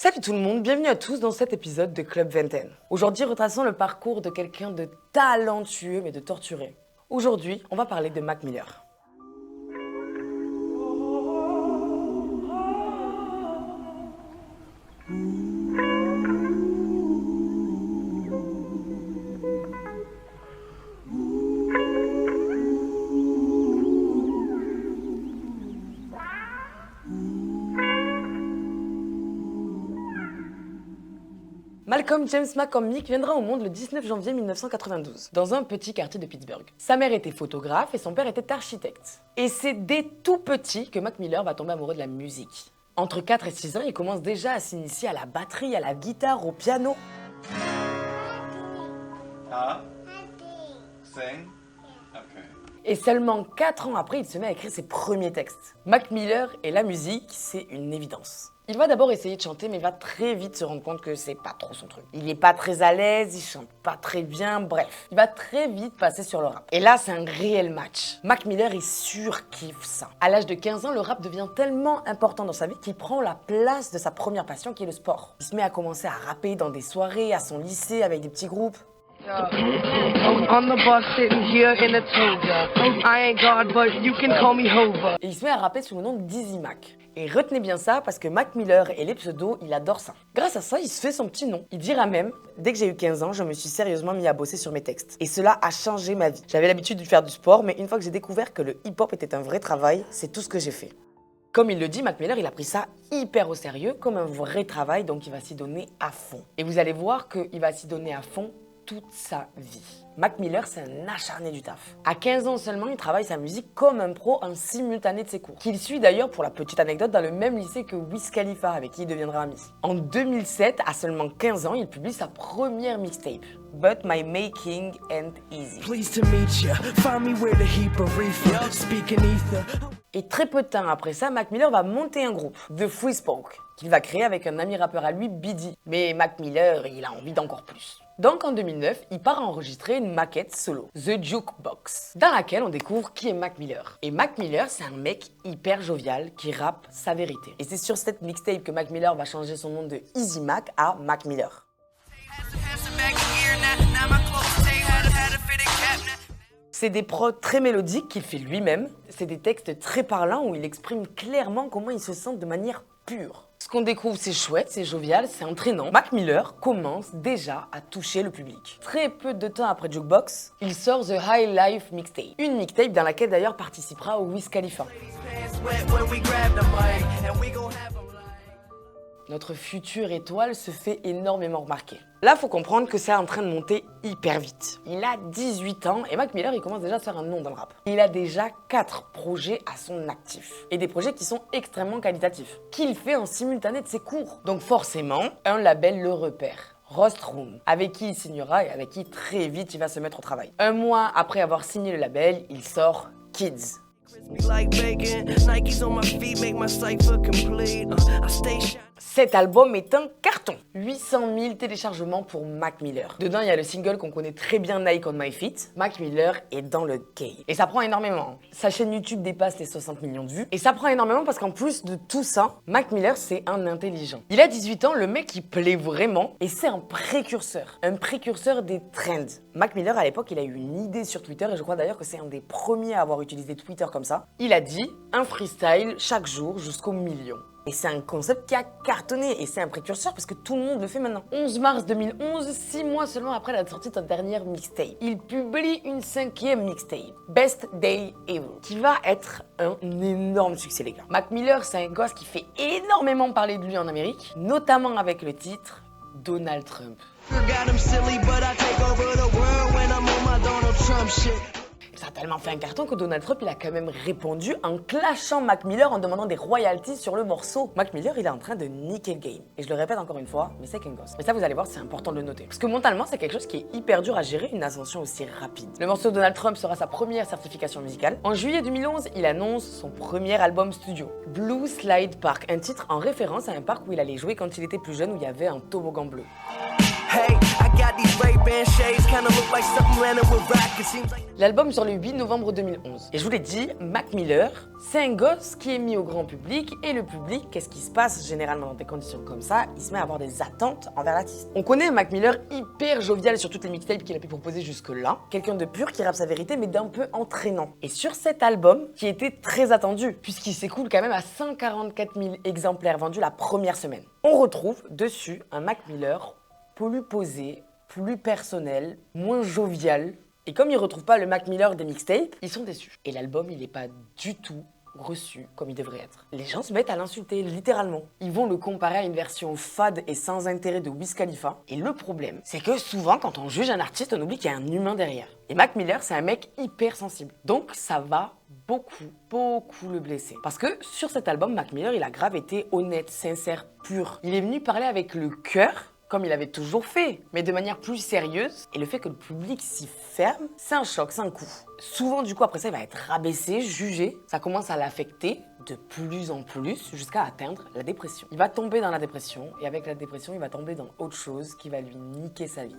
Salut tout le monde, bienvenue à tous dans cet épisode de Club Vingtaine. Aujourd'hui, retraçons le parcours de quelqu'un de talentueux mais de torturé. Aujourd'hui, on va parler de Mac Miller. Malcolm James McCormick viendra au monde le 19 janvier 1992, dans un petit quartier de Pittsburgh. Sa mère était photographe et son père était architecte. Et c'est dès tout petit que Mac Miller va tomber amoureux de la musique. Entre 4 et 6 ans, il commence déjà à s'initier à la batterie, à la guitare, au piano. Sing? Okay. Et seulement 4 ans après, il se met à écrire ses premiers textes. Mac Miller et la musique, c'est une évidence. Il va d'abord essayer de chanter, mais il va très vite se rendre compte que c'est pas trop son truc. Il est pas très à l'aise, il chante pas très bien, bref. Il va très vite passer sur le rap. Et là, c'est un réel match. Mac Miller, il surkiffe ça. À l'âge de 15 ans, le rap devient tellement important dans sa vie qu'il prend la place de sa première passion qui est le sport. Il se met à commencer à rapper dans des soirées, à son lycée, avec des petits groupes. On the bus sitting here in a toga. I ain't God, but you can call me Hova. Et il se met à rapper sous le nom de Dizzy Mac. Et retenez bien ça parce que Mac Miller et les pseudos, il adore ça. Grâce à ça, il se fait son petit nom. Il dira même, dès que j'ai eu 15 ans, je me suis sérieusement mis à bosser sur mes textes. Et cela a changé ma vie. J'avais l'habitude de faire du sport, mais une fois que j'ai découvert que le hip-hop était un vrai travail, c'est tout ce que j'ai fait. Comme il le dit, Mac Miller, il a pris ça hyper au sérieux, comme un vrai travail, donc il va s'y donner à fond. Et vous allez voir qu'il va s'y donner à fond toute sa vie. Mac Miller, c'est un acharné du taf. À 15 ans seulement, il travaille sa musique comme un pro en simultané de ses cours. Qu'il suit d'ailleurs, pour la petite anecdote, dans le même lycée que Wiz Khalifa, avec qui il deviendra ami. En 2007, à seulement 15 ans, il publie sa première mixtape, But My Making Ain't Easy. Pleased to meet ya. Find me where the heap of reefer. Speaking ether. Et très peu de temps après ça, Mac Miller va monter un groupe, The Free Spoke, qu'il va créer avec un ami rappeur à lui, BD. Mais Mac Miller, il a envie d'encore plus. Donc en 2009, il part enregistrer une maquette solo, The Jukebox, dans laquelle on découvre qui est Mac Miller. Et Mac Miller, c'est un mec hyper jovial qui rappe sa vérité. Et c'est sur cette mixtape que Mac Miller va changer son nom de Easy Mac à Mac Miller. C'est des prods très mélodiques qu'il fait lui-même. C'est des textes très parlants où il exprime clairement comment il se sent de manière pure. Ce qu'on découvre, c'est chouette, c'est jovial, c'est entraînant. Mac Miller commence déjà à toucher le public. Très peu de temps après Jukebox, il sort The High Life Mixtape. Une mixtape dans laquelle d'ailleurs participera Wiz Khalifa. Notre future étoile se fait énormément remarquer. Là, faut comprendre que c'est en train de monter hyper vite. Il a 18 ans et Mac Miller, il commence déjà à se faire un nom dans le rap. Il a déjà 4 projets à son actif. Et des projets qui sont extrêmement qualitatifs. Qu'il fait en simultané de ses cours. Donc forcément, un label le repère. Rostrum, avec qui il signera et avec qui très vite il va se mettre au travail. Un mois après avoir signé le label, il sort Kids. Cet album est un carton. 800 000 téléchargements pour Mac Miller. Dedans, il y a le single qu'on connaît très bien, Nike on My Feet. Mac Miller est dans le game. Et ça prend énormément. Sa chaîne YouTube dépasse les 60 millions de vues. Et ça prend énormément parce qu'en plus de tout ça, Mac Miller, c'est un intelligent. Il a 18 ans, le mec, il plaît vraiment. Et c'est un précurseur. Un précurseur des trends. Mac Miller, à l'époque, il a eu une idée sur Twitter. Et je crois d'ailleurs que c'est un des premiers à avoir utilisé Twitter comme ça. Il a dit un freestyle chaque jour jusqu'au million. Et c'est un concept qui a cartonné et c'est un précurseur parce que tout le monde le fait maintenant. 11 mars 2011, 6 mois seulement après la sortie de sa dernière mixtape, il publie une 5e mixtape, Best Day Ever, qui va être un énorme succès, les gars. Mac Miller, c'est un gosse qui fait énormément parler de lui en Amérique, notamment avec le titre Donald Trump. Ça a tellement fait un carton que Donald Trump il a quand même répondu en clashant Mac Miller en demandant des royalties sur le morceau. Mac Miller il est en train de niquer le game. Et je le répète encore une fois, mais c'est qu'un gosse. Mais ça vous allez voir, c'est important de le noter. Parce que mentalement c'est quelque chose qui est hyper dur à gérer, une ascension aussi rapide. Le morceau de Donald Trump sera sa première certification musicale. En juillet 2011, il annonce son premier album studio, Blue Slide Park, un titre en référence à un parc où il allait jouer quand il était plus jeune où il y avait un toboggan bleu. Hey, I got these Ray-Ban shades, kinda look like something landed with rock. It seems like L'album sort le 8 novembre 2011. Et je vous l'ai dit, Mac Miller, c'est un gosse qui est mis au grand public. Et le public, qu'est-ce qui se passe généralement dans des conditions comme ça? Il se met à avoir des attentes envers l'artiste. On connaît un Mac Miller hyper jovial sur toutes les mixtapes qu'il a pu proposer jusque-là. Quelqu'un de pur qui rappe sa vérité, mais d'un peu entraînant. Et sur cet album, qui était très attendu, puisqu'il s'écoule quand même à 144 000 exemplaires vendus la première semaine, on retrouve dessus un Mac Miller plus posé, plus personnel, moins jovial. Et comme ils retrouvent pas le Mac Miller des mixtapes, ils sont déçus. Et l'album, il est pas du tout reçu comme il devrait être. Les gens se mettent à l'insulter, littéralement. Ils vont le comparer à une version fade et sans intérêt de Wiz Khalifa. Et le problème, c'est que souvent, quand on juge un artiste, on oublie qu'il y a un humain derrière. Et Mac Miller, c'est un mec hyper sensible. Donc ça va beaucoup le blesser. Parce que sur cet album, Mac Miller, il a grave été honnête, sincère, pur. Il est venu parler avec le cœur, comme il avait toujours fait, mais de manière plus sérieuse. Et le fait que le public s'y ferme, c'est un choc, c'est un coup. Souvent, du coup, après ça, il va être rabaissé, jugé. Ça commence à l'affecter de plus en plus jusqu'à atteindre la dépression. Il va tomber dans la dépression, et avec la dépression, il va tomber dans autre chose qui va lui niquer sa vie.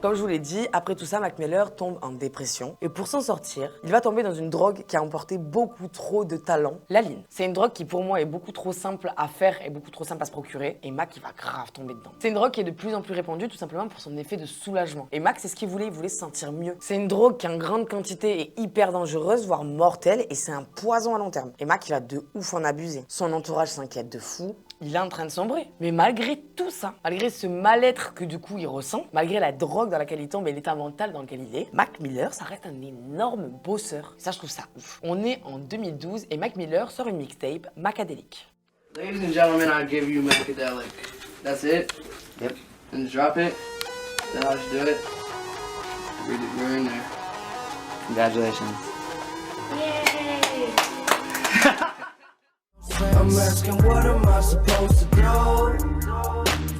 Comme je vous l'ai dit, après tout ça, Mac Miller tombe en dépression. Et pour s'en sortir, il va tomber dans une drogue qui a emporté beaucoup trop de talent, la ligne. C'est une drogue qui pour moi est beaucoup trop simple à faire et beaucoup trop simple à se procurer. Et Mac, il va grave tomber dedans. C'est une drogue qui est de plus en plus répandue tout simplement pour son effet de soulagement. Et Mac, c'est ce qu'il voulait, il voulait se sentir mieux. C'est une drogue qui en grande quantité est hyper dangereuse, voire mortelle, et c'est un poison à long terme. Et Mac, il va de ouf en abuser. Son entourage s'inquiète de fou. Il est en train de sombrer. Mais malgré tout ça, malgré ce mal-être que du coup il ressent, malgré la drogue dans laquelle il tombe et l'état mental dans lequel il est, Mac Miller, ça reste un énorme bosseur. Et ça, je trouve ça ouf. On est en 2012 et Mac Miller sort une mixtape, Macadelic. Ladies and gentlemen, I give you Macadelic. That's it? Yep. And drop it. Then I'll just do it. We're in there. Congratulations. I'm asking what am I supposed to do?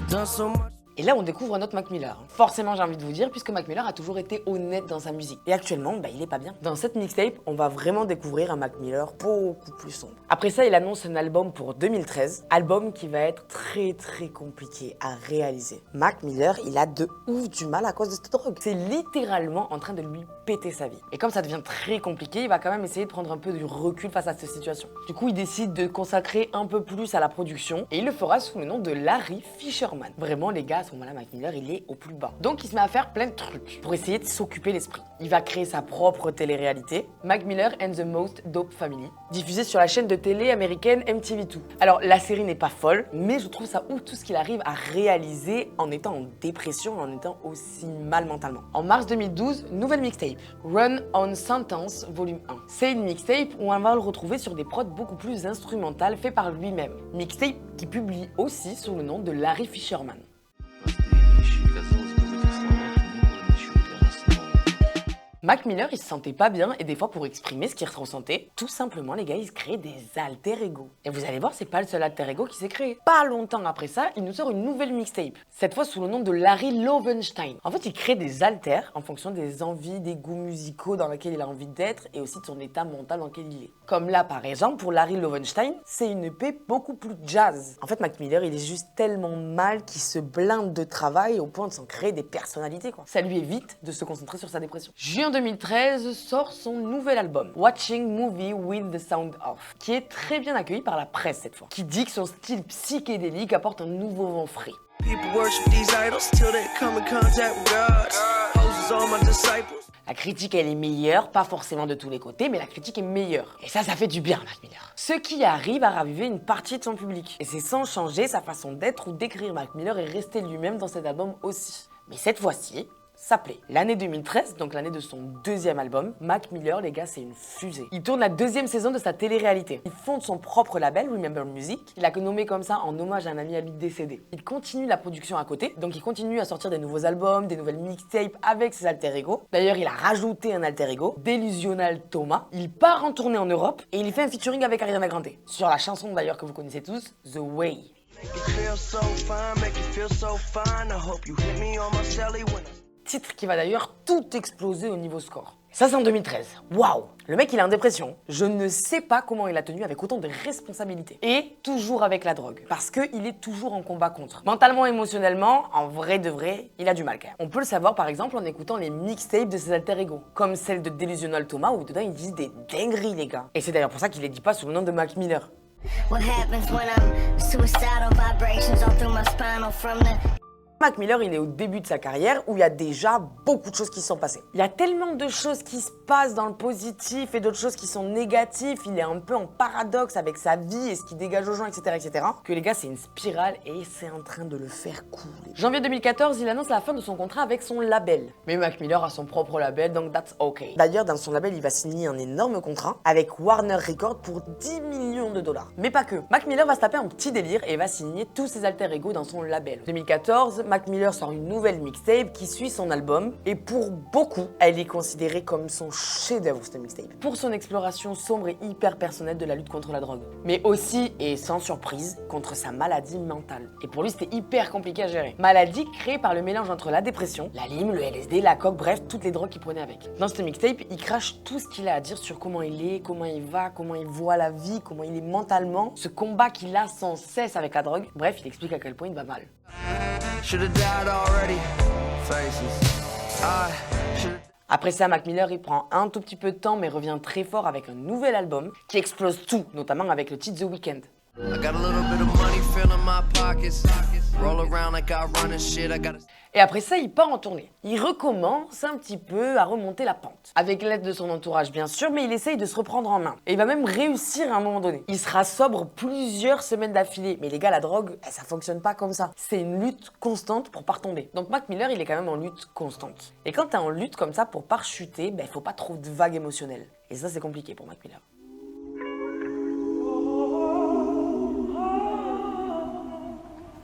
Done so much. Et là, on découvre un autre Mac Miller. Forcément, j'ai envie de vous dire, puisque Mac Miller a toujours été honnête dans sa musique. Et actuellement, il est pas bien. Dans cette mixtape, on va vraiment découvrir un Mac Miller beaucoup plus sombre. Après ça, il annonce un album pour 2013. Album qui va être très compliqué à réaliser. Mac Miller, il a de ouf du mal à cause de cette drogue. C'est littéralement en train de lui péter sa vie. Et comme ça devient très compliqué, il va quand même essayer de prendre un peu du recul face à cette situation. Du coup, il décide de consacrer un peu plus à la production. Et il le fera sous le nom de Larry Fisherman. Vraiment, les gars, à ce moment-là, Mac Miller, il est au plus bas. Donc, il se met à faire plein de trucs pour essayer de s'occuper l'esprit. Il va créer sa propre télé-réalité, Mac Miller and the Most Dope Family, diffusée sur la chaîne de télé américaine MTV2. Alors, la série n'est pas folle, mais je trouve ça ouf tout ce qu'il arrive à réaliser en étant en dépression, en étant aussi mal mentalement. En mars 2012, nouvelle mixtape, Run on Sentence Volume 1. C'est une mixtape où on va le retrouver sur des prods beaucoup plus instrumentales fait par lui-même. Mixtape qui publie aussi sous le nom de Larry Fisherman. Mac Miller, il se sentait pas bien et des fois pour exprimer ce qu'il ressentait, tout simplement les gars, il se créait des alter ego. Et vous allez voir, c'est pas le seul alter ego qui s'est créé. Pas longtemps après ça, il nous sort une nouvelle mixtape, cette fois sous le nom de Larry Lovenstein. En fait, il crée des alters en fonction des envies, des goûts musicaux dans lesquels il a envie d'être et aussi de son état mental dans lequel il est. Comme là, par exemple, pour Larry Lovenstein, c'est une EP beaucoup plus jazz. En fait, Mac Miller, il est juste tellement mal qu'il se blinde de travail au point de s'en créer des personnalités, quoi. Ça lui évite de se concentrer sur sa dépression. Juin 2013 sort son nouvel album, Watching Movie with the Sound Off, qui est très bien accueilli par la presse cette fois, qui dit que son style psychédélique apporte un nouveau vent frais. People worship these idols till they come in contact with God. Moses, all my disciples. La critique, elle est meilleure, pas forcément de tous les côtés, mais la critique est meilleure. Et ça fait du bien, Mac Miller. Ce qui arrive à raviver une partie de son public. Et c'est sans changer sa façon d'être ou d'écrire. Mac Miller est resté lui-même dans cet album aussi. Mais cette fois-ci, ça plaît. L'année 2013, donc l'année de son deuxième album, Mac Miller, les gars, c'est une fusée. Il tourne la deuxième saison de sa télé-réalité. Il fonde son propre label, Remember Music. Il l'a nommé comme ça en hommage à un ami à lui décédé. Il continue la production à côté, donc il continue à sortir des nouveaux albums, des nouvelles mixtapes avec ses alter ego. D'ailleurs, il a rajouté un alter ego, Delusional Thomas. Il part en tournée en Europe et il fait un featuring avec Ariana Grande. Sur la chanson d'ailleurs que vous connaissez tous, The Way. titre qui va d'ailleurs tout exploser au niveau score. Ça, c'est en 2013. Waouh! Le mec, il est en dépression. Je ne sais pas comment il a tenu avec autant de responsabilités. Et toujours avec la drogue. Parce qu'il est toujours en combat contre. Mentalement, émotionnellement, en vrai de vrai, il a du mal quand même. On peut le savoir par exemple en écoutant les mixtapes de ses alter ego. Comme celle de Delusional Thomas où dedans ils disent des dingueries, les gars. Et c'est d'ailleurs pour ça qu'il les dit pas sous le nom de Mac Miller. What happens when I'm suicidal vibrations all through my spinal from the Mac Miller, il est au début de sa carrière où il y a déjà beaucoup de choses qui se sont passées. Il y a tellement de choses qui se passent dans le positif et d'autres choses qui sont négatives. Il est un peu en paradoxe avec sa vie et ce qu'il dégage aux gens, etc., etc. Que les gars, c'est une spirale et c'est en train de le faire couler. Janvier 2014, il annonce la fin de son contrat avec son label. Mais Mac Miller a son propre label, donc that's okay. D'ailleurs, dans son label, il va signer un énorme contrat avec Warner Records pour 10 millions de dollars. Mais pas que. Mac Miller va se taper un petit délire et va signer tous ses alter ego dans son label. 2014, Mac Miller sort une nouvelle mixtape qui suit son album et pour beaucoup, elle est considérée comme son chef-d'œuvre cette mixtape. Pour son exploration sombre et hyper personnelle de la lutte contre la drogue. Mais aussi, et sans surprise, contre sa maladie mentale. Et pour lui, c'était hyper compliqué à gérer. Maladie créée par le mélange entre la dépression, la lime, le LSD, la coke, bref, toutes les drogues qu'il prenait avec. Dans cette mixtape, il crache tout ce qu'il a à dire sur comment il est, comment il va, comment il voit la vie, comment il est mentalement, ce combat qu'il a sans cesse avec la drogue. Bref, il explique à quel point il va mal. Après ça, Mac Miller, il prend un tout petit peu de temps mais revient très fort avec un nouvel album qui explose tout, notamment avec le titre The Weeknd. Et après ça, il part en tournée. Il recommence un petit peu à remonter la pente. Avec l'aide de son entourage, bien sûr, mais il essaye de se reprendre en main. Et il va même réussir à un moment donné. Il sera sobre plusieurs semaines d'affilée. Mais les gars, la drogue, ça fonctionne pas comme ça. C'est une lutte constante pour pas retomber. Donc Mac Miller, il est quand même en lutte constante. Et quand t'es en lutte comme ça pour pas chuter, il faut pas trop de vagues émotionnelles. Et ça, c'est compliqué pour Mac Miller.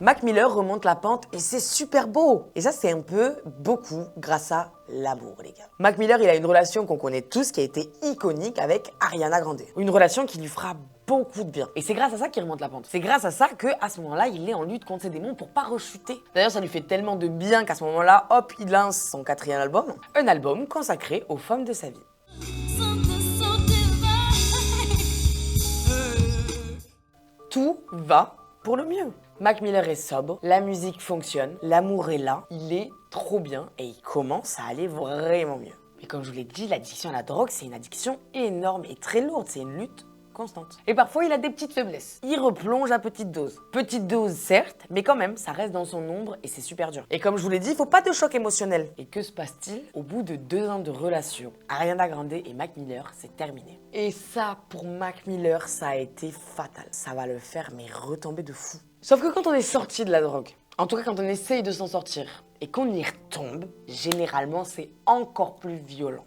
Mac Miller remonte la pente et c'est super beau. Et ça, c'est un peu beaucoup grâce à l'amour, les gars. Mac Miller, il a une relation qu'on connaît tous qui a été iconique avec Ariana Grande. Une relation qui lui fera beaucoup de bien. Et c'est grâce à ça qu'il remonte la pente. C'est grâce à ça qu'à ce moment-là, il est en lutte contre ses démons pour pas rechuter. D'ailleurs, ça lui fait tellement de bien qu'à ce moment-là, hop, il lance son 4e album. Un album consacré aux femmes de sa vie. Tout va pour le mieux. Mac Miller est sobre, la musique fonctionne, l'amour est là, il est trop bien et il commence à aller vraiment mieux. Mais comme je vous l'ai dit, l'addiction à la drogue, c'est une addiction énorme et très lourde, c'est une lutte constante. Et parfois, il a des petites faiblesses. Il replonge à petite dose. Petite dose, certes, mais quand même, ça reste dans son ombre et c'est super dur. Et comme je vous l'ai dit, il faut pas de choc émotionnel. Et que se passe-t-il? Au bout de 2 ans de relation, Ariana Grande et Mac Miller, c'est terminé. Et ça, pour Mac Miller, ça a été fatal. Ça va le faire, mais retomber de fou. Sauf que quand on est sorti de la drogue, en tout cas quand on essaye de s'en sortir, et qu'on y retombe, généralement, c'est encore plus violent.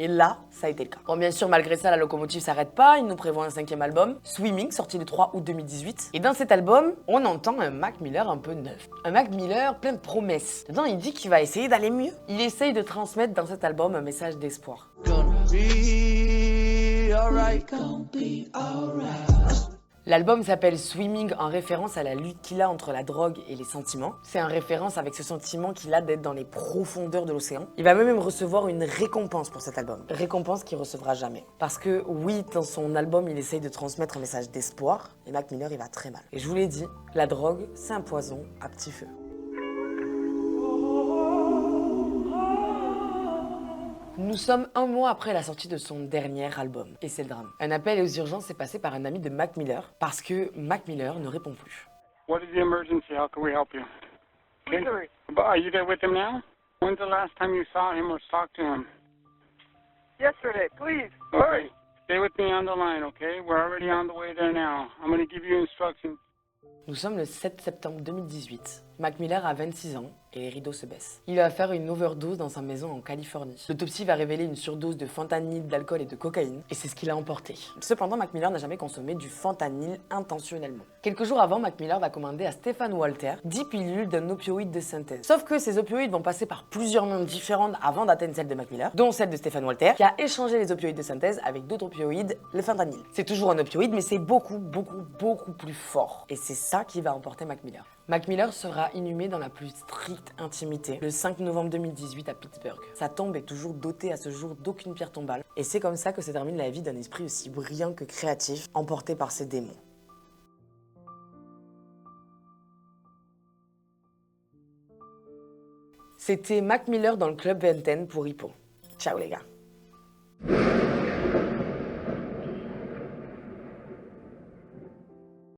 Et là, ça a été le cas. Bon, bien sûr, malgré ça, la locomotive s'arrête pas. Il nous prévoit un 5e album, Swimming, sorti le 3 août 2018. Et dans cet album, on entend un Mac Miller un peu neuf. Un Mac Miller plein de promesses. Dedans, il dit qu'il va essayer d'aller mieux. Il essaye de transmettre dans cet album un message d'espoir. L'album s'appelle Swimming en référence à la lutte qu'il a entre la drogue et les sentiments. C'est en référence avec ce sentiment qu'il a d'être dans les profondeurs de l'océan. Il va même recevoir une récompense pour cet album. Récompense qu'il recevra jamais. Parce que oui, dans son album, il essaye de transmettre un message d'espoir. Et Mac Miller, il va très mal. Et je vous l'ai dit, la drogue, c'est un poison à petit feu. Nous sommes 1 mois après la sortie de son dernier album, et c'est le drame. Un appel aux urgences est passé par un ami de Mac Miller, parce que Mac Miller ne répond plus. What is the emergency? How can we help you? Okay. But are you there with him now? When's the last time you saw him or talked to him? Yesterday, please. Okay. Hurry. Stay with me on the line, okay? We're already on the way there now. I'm going to give you instructions. Nous sommes le 7 septembre 2018. Mac Miller a 26 ans et les rideaux se baissent. Il va faire une overdose dans sa maison en Californie. L'autopsie va révéler une surdose de fentanyl, d'alcool et de cocaïne, et c'est ce qu'il a emporté. Cependant, Mac Miller n'a jamais consommé du fentanyl intentionnellement. Quelques jours avant, Mac Miller va commander à Stephen Walter 10 pilules d'un opioïde de synthèse. Sauf que ces opioïdes vont passer par plusieurs mains différentes avant d'atteindre celle de Mac Miller, dont celle de Stephen Walter, qui a échangé les opioïdes de synthèse avec d'autres opioïdes, le fentanyl. C'est toujours un opioïde, mais c'est beaucoup plus fort. Et c'est ça qui va emporter Mac Miller. Mac Miller sera inhumé dans la plus stricte intimité le 5 novembre 2018 à Pittsburgh. Sa tombe est toujours dotée à ce jour d'aucune pierre tombale. Et c'est comme ça que se termine la vie d'un esprit aussi brillant que créatif, emporté par ses démons. C'était Mac Miller dans le Club Venten pour Hippo. Ciao les gars.